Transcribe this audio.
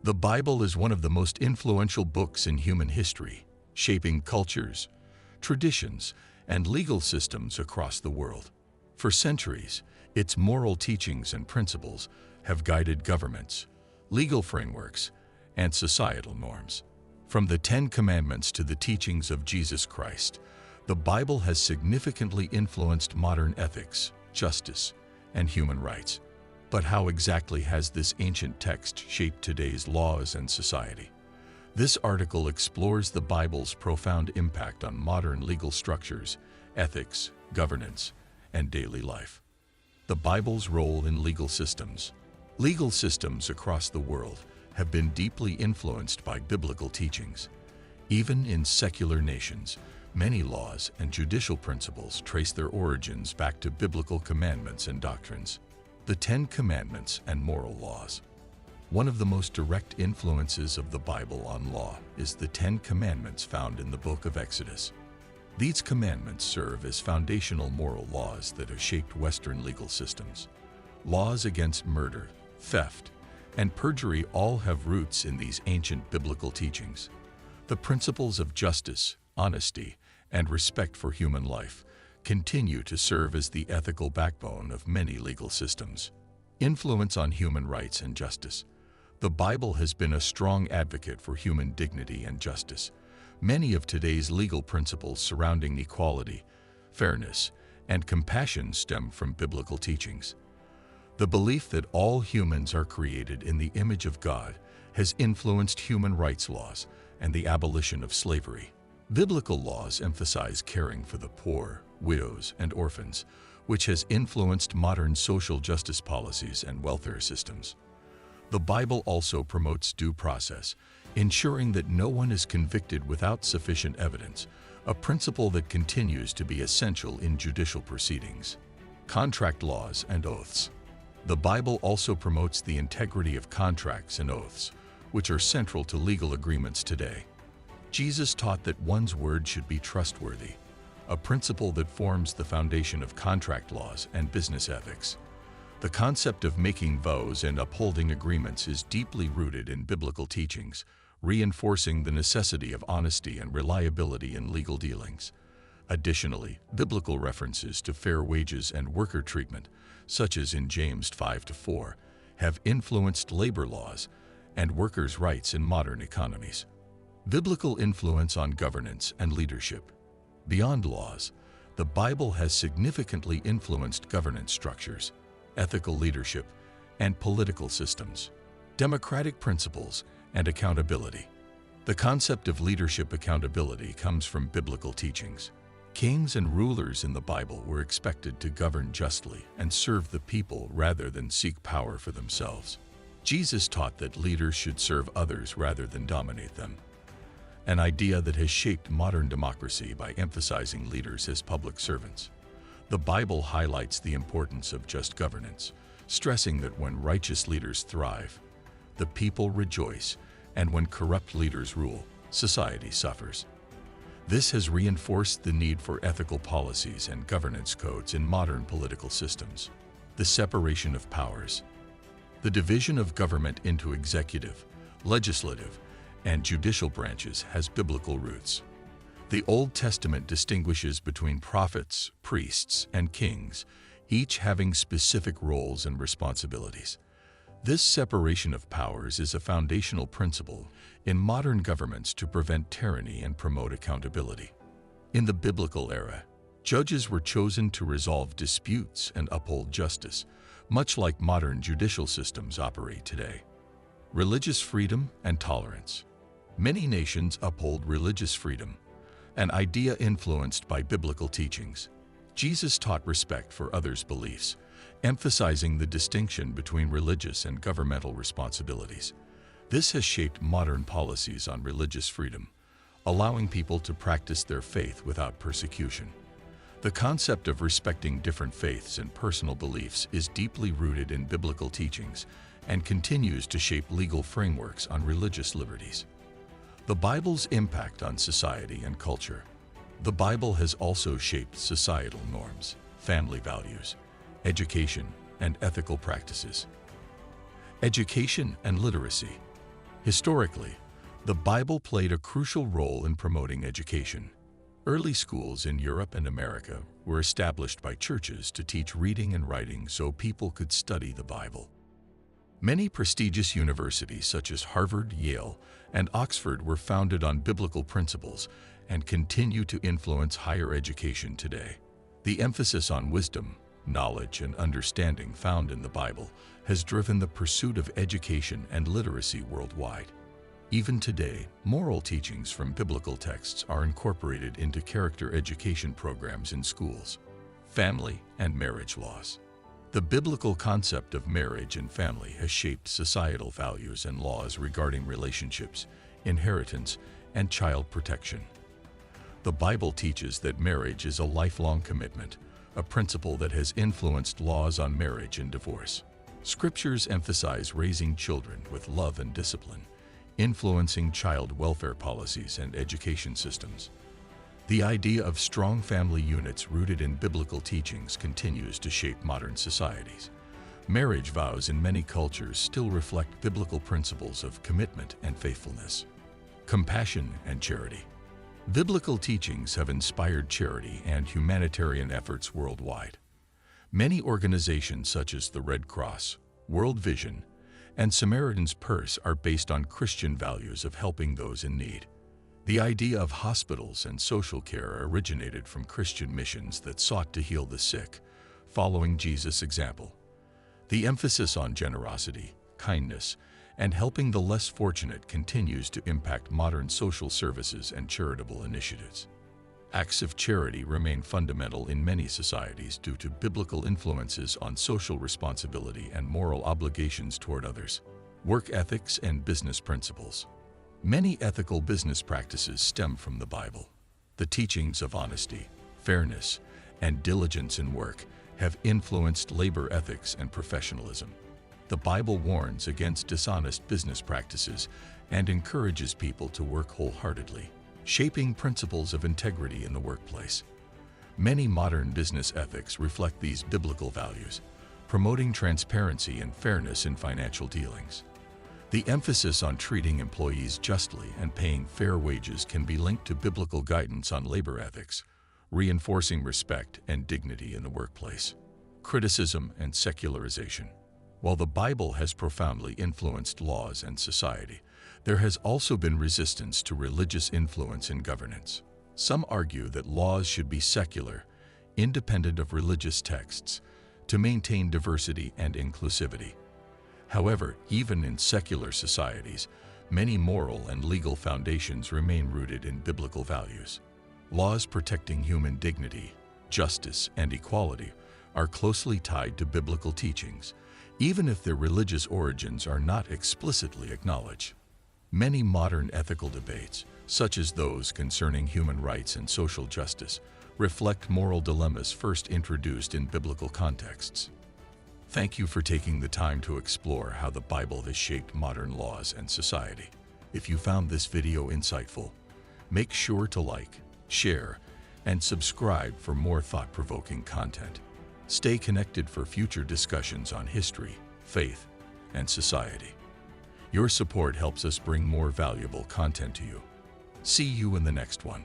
The Bible is one of the most influential books in human history, shaping cultures, traditions, and legal systems across the world. For centuries, its moral teachings and principles have guided governments, legal frameworks, and societal norms. From the Ten Commandments to the teachings of Jesus Christ, the Bible has significantly influenced modern ethics, justice, and human rights. But how exactly has this ancient text shaped today's laws and society? This article explores the Bible's profound impact on modern legal structures, ethics, governance, and daily life. The Bible's role in legal systems. Legal systems across the world have been deeply influenced by biblical teachings. Even in secular nations, many laws and judicial principles trace their origins back to biblical commandments and doctrines. The Ten Commandments and moral laws. One of the most direct influences of the Bible on law is the Ten Commandments found in the book of Exodus. These commandments serve as foundational moral laws that have shaped Western legal systems. Laws against murder, theft, and perjury all have roots in these ancient biblical teachings. The principles of justice, honesty, and respect for human life continue to serve as the ethical backbone of many legal systems. Influence on human rights and justice. The Bible has been a strong advocate for human dignity and justice. Many of today's legal principles surrounding equality, fairness, and compassion stem from biblical teachings. The belief that all humans are created in the image of God has influenced human rights laws and the abolition of slavery. Biblical laws emphasize caring for the poor, widows, and orphans, which has influenced modern social justice policies and welfare systems. The Bible also promotes due process, ensuring that no one is convicted without sufficient evidence, a principle that continues to be essential in judicial proceedings. Contract laws and oaths. The Bible also promotes the integrity of contracts and oaths, which are central to legal agreements today. Jesus taught that one's word should be trustworthy, a principle that forms the foundation of contract laws and business ethics. The concept of making vows and upholding agreements is deeply rooted in biblical teachings, reinforcing the necessity of honesty and reliability in legal dealings. Additionally, biblical references to fair wages and worker treatment, such as in James 5-4, have influenced labor laws and workers' rights in modern economies. Biblical influence on governance and leadership. Beyond laws, the Bible has significantly influenced governance structures, ethical leadership, and political systems. Democratic principles and accountability. The concept of leadership accountability comes from biblical teachings. Kings and rulers in the Bible were expected to govern justly and serve the people rather than seek power for themselves. Jesus taught that leaders should serve others rather than dominate them, an idea that has shaped modern democracy by emphasizing leaders as public servants. The Bible highlights the importance of just governance, stressing that when righteous leaders thrive, the people rejoice, and when corrupt leaders rule, society suffers. This has reinforced the need for ethical policies and governance codes in modern political systems. The separation of powers. The division of government into executive, legislative, and judicial branches has biblical roots. The Old Testament distinguishes between prophets, priests, and kings, each having specific roles and responsibilities. This separation of powers is a foundational principle in modern governments to prevent tyranny and promote accountability. In the biblical era, judges were chosen to resolve disputes and uphold justice, much like modern judicial systems operate today. Religious freedom and tolerance. Many nations uphold religious freedom, an idea influenced by biblical teachings. Jesus taught respect for others' beliefs, emphasizing the distinction between religious and governmental responsibilities. This has shaped modern policies on religious freedom, allowing people to practice their faith without persecution. The concept of respecting different faiths and personal beliefs is deeply rooted in biblical teachings and continues to shape legal frameworks on religious liberties. The Bible's impact on society and culture. The Bible has also shaped societal norms, family values, education, and ethical practices. Education and literacy. Historically, the Bible played a crucial role in promoting education. Early schools in Europe and America were established by churches to teach reading and writing so people could study the Bible. Many prestigious universities such as Harvard, Yale, and Oxford were founded on biblical principles and continue to influence higher education today. The emphasis on wisdom, knowledge, and understanding found in the Bible has driven the pursuit of education and literacy worldwide. Even today, moral teachings from biblical texts are incorporated into character education programs in schools. Family and marriage laws. The biblical concept of marriage and family has shaped societal values and laws regarding relationships, inheritance, and child protection. The Bible teaches that marriage is a lifelong commitment, a principle that has influenced laws on marriage and divorce. Scriptures emphasize raising children with love and discipline, influencing child welfare policies and education systems. The idea of strong family units rooted in biblical teachings continues to shape modern societies. Marriage vows in many cultures still reflect biblical principles of commitment and faithfulness. Compassion and charity. Biblical teachings have inspired charity and humanitarian efforts worldwide. Many organizations such as the Red Cross, World Vision, and Samaritan's Purse are based on Christian values of helping those in need. The idea of hospitals and social care originated from Christian missions that sought to heal the sick, following Jesus' example. The emphasis on generosity, kindness, and helping the less fortunate continues to impact modern social services and charitable initiatives. Acts of charity remain fundamental in many societies due to biblical influences on social responsibility and moral obligations toward others. Work ethics and business principles. Many ethical business practices stem from the Bible. The teachings of honesty, fairness, and diligence in work have influenced labor ethics and professionalism. The Bible warns against dishonest business practices and encourages people to work wholeheartedly, shaping principles of integrity in the workplace. Many modern business ethics reflect these biblical values, promoting transparency and fairness in financial dealings. The emphasis on treating employees justly and paying fair wages can be linked to biblical guidance on labor ethics, reinforcing respect and dignity in the workplace. Criticism and secularization. While the Bible has profoundly influenced laws and society, there has also been resistance to religious influence in governance. Some argue that laws should be secular, independent of religious texts, to maintain diversity and inclusivity. However, even in secular societies, many moral and legal foundations remain rooted in biblical values. Laws protecting human dignity, justice, and equality are closely tied to biblical teachings, even if their religious origins are not explicitly acknowledged. Many modern ethical debates, such as those concerning human rights and social justice, reflect moral dilemmas first introduced in biblical contexts. Thank you for taking the time to explore how the Bible has shaped modern laws and society. If you found this video insightful, make sure to like, share, and subscribe for more thought-provoking content. Stay connected for future discussions on history, faith, and society. Your support helps us bring more valuable content to you. See you in the next one.